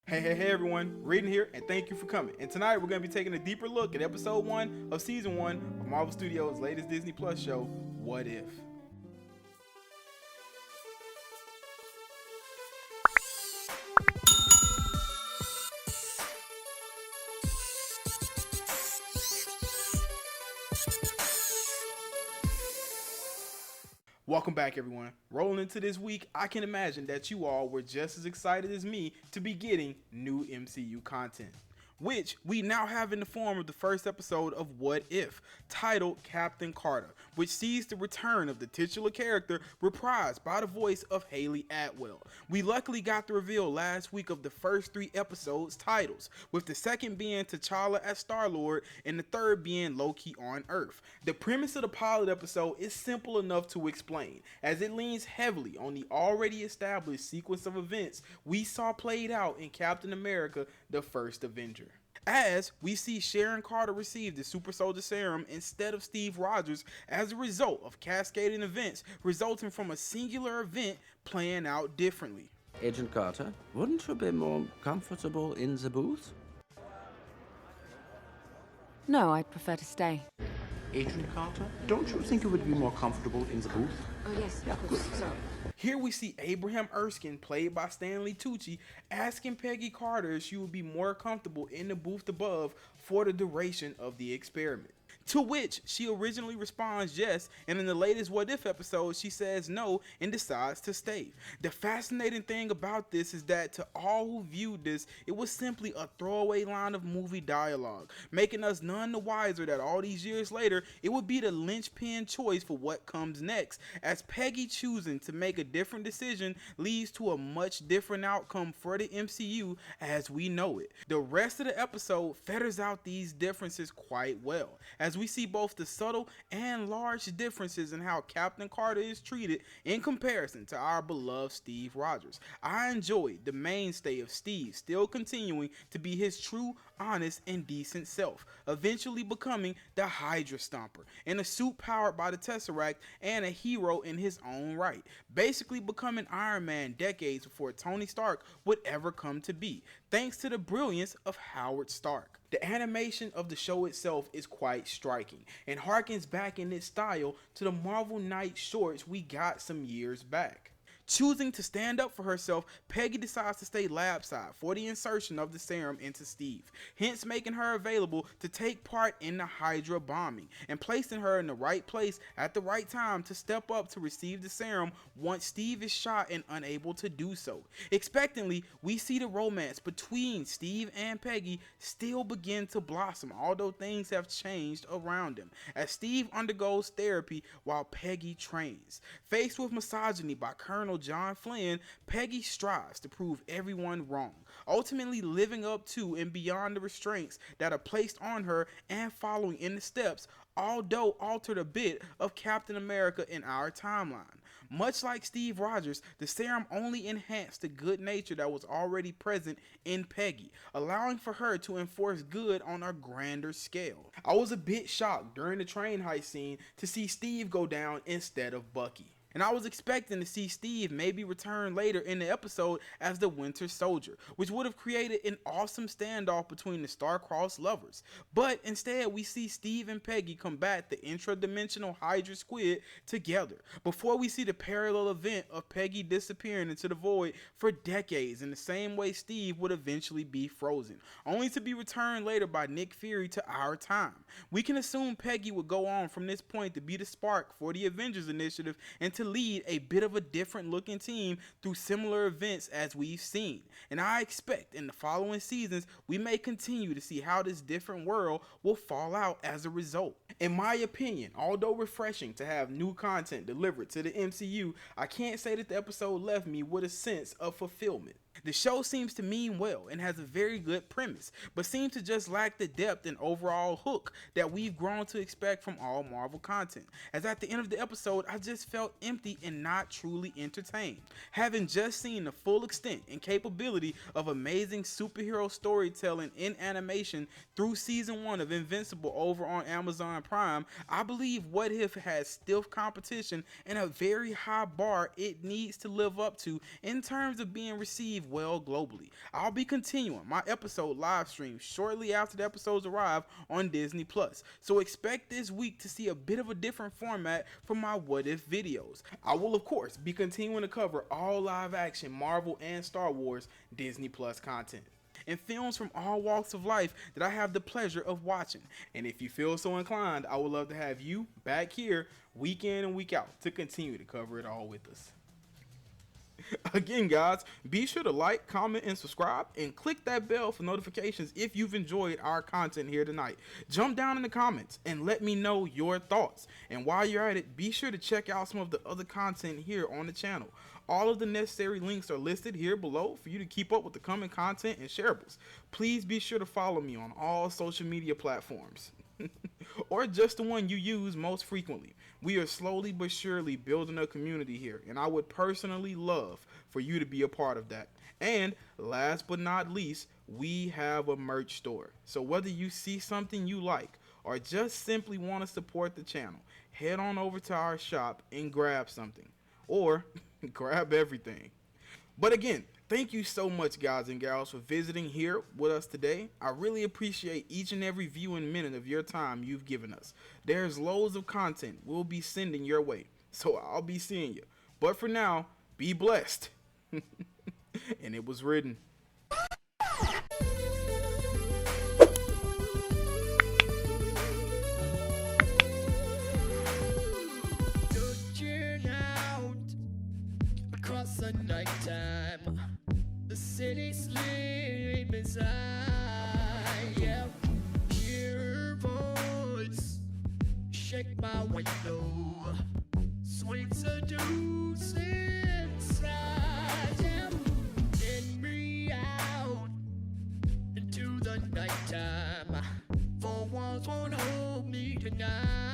Hey everyone, Raiden here, and thank you for coming. And tonight we're going to be taking a deeper look at episode 1 of season 1 of Marvel Studios' latest Disney Plus show, What If? Welcome back everyone. Rolling into this week, I can imagine that you all were just as excited as me to be getting new MCU content, which we now have in the form of the first episode of What If, titled Captain Carter, which sees the return of the titular character reprised by the voice of Haley Atwell. We luckily got the reveal last week of the first 3 episodes' titles, with the second being T'Challa as Star-Lord and the third being Loki on Earth. The premise of the pilot episode is simple enough to explain, as it leans heavily on the already established sequence of events we saw played out in Captain America: The First Avenger. As we see Sharon Carter receive the Super Soldier Serum instead of Steve Rogers as a result of cascading events resulting from a singular event playing out differently. Agent Carter, wouldn't you be more comfortable in the booth? No, I'd prefer to stay. Agent Carter, don't you think you would be more comfortable in the booth? Oh, yes, of course, sorry. Here we see Abraham Erskine, played by Stanley Tucci, asking Peggy Carter if she would be more comfortable in the booth above for the duration of the experiment. To which she originally responds yes, and in the latest What If episode she says no and decides to stay. The fascinating thing about this is that to all who viewed this, it was simply a throwaway line of movie dialogue, making us none the wiser that all these years later it would be the linchpin choice for what comes next, as Peggy choosing to make a different decision leads to a much different outcome for the MCU as we know it. The rest of the episode feathers out these differences quite well, as we see both the subtle and large differences in how Captain Carter is treated in comparison to our beloved Steve Rogers. I enjoyed the mainstay of Steve still continuing to be his true, honest, and decent self, eventually becoming the Hydra Stomper in a suit powered by the Tesseract and a hero in his own right, basically becoming Iron Man decades before Tony Stark would ever come to be, thanks to the brilliance of Howard Stark. The animation of the show itself is quite striking and harkens back in its style to the Marvel Knight shorts we got some years back. Choosing to stand up for herself, Peggy decides to stay lab side for the insertion of the serum into Steve, hence making her available to take part in the Hydra bombing and placing her in the right place at the right time to step up to receive the serum once Steve is shot and unable to do so. Expectantly, we see the romance between Steve and Peggy still begin to blossom, although things have changed around them, as Steve undergoes therapy while Peggy trains. Faced with misogyny by Colonel John Flynn, Peggy strives to prove everyone wrong, ultimately living up to and beyond the restraints that are placed on her and following in the steps, although altered a bit, of Captain America in our timeline. Much like Steve Rogers, the serum only enhanced the good nature that was already present in Peggy, allowing for her to enforce good on a grander scale. I was a bit shocked during the train heist scene to see Steve go down instead of Bucky, and I was expecting to see Steve maybe return later in the episode as the Winter Soldier, which would have created an awesome standoff between the star-crossed lovers. But instead, we see Steve and Peggy combat the intra-dimensional Hydra squid together, before we see the parallel event of Peggy disappearing into the void for decades in the same way Steve would eventually be frozen, only to be returned later by Nick Fury to our time. We can assume Peggy would go on from this point to be the spark for the Avengers initiative and to lead a bit of a different looking team through similar events as we've seen, and I expect in the following seasons we may continue to see how this different world will fall out as a result. In my opinion, although refreshing to have new content delivered to the MCU, I can't say that the episode left me with a sense of fulfillment. The show seems to mean well and has a very good premise, but seems to just lack the depth and overall hook that we've grown to expect from all Marvel content, as at the end of the episode I just felt empty and not truly entertained, having just seen the full extent and capability of amazing superhero storytelling in animation through season 1 of Invincible over on Amazon Prime. I believe What If has stiff competition and a very high bar it needs to live up to in terms of being received receive well globally. I'll be continuing my episode live stream shortly after the episodes arrive on Disney Plus, so expect this week to see a bit of a different format from my What If videos. I will of course be continuing to cover all live action Marvel and Star Wars Disney Plus content and films from all walks of life that I have the pleasure of watching. And if you feel so inclined, I would love to have you back here week in and week out to continue to cover it all with us. Again, guys, be sure to like, comment, and subscribe, and click that bell for notifications if you've enjoyed our content here tonight. Jump down in the comments and let me know your thoughts. And while you're at it, be sure to check out some of the other content here on the channel. All of the necessary links are listed here below for you to keep up with the coming content and shareables. Please be sure to follow me on all social media platforms. Or just the one you use most frequently. We are slowly but surely building a community here, and I would personally love for you to be a part of that. And last but not least, we have a merch store. So whether you see something you like or just simply want to support the channel, head on over to our shop and grab something. Or grab everything. But again, thank you so much, guys and gals, for visiting here with us today. I really appreciate each and every viewing minute of your time you've given us. There's loads of content we'll be sending your way, so I'll be seeing you. But for now, be blessed. And it was written. Across the nighttime, the city sleep inside. Yeah, hear her voice, shake my window, sweet seduce inside. Yeah, send me out into the nighttime, for walls won't hold me tonight.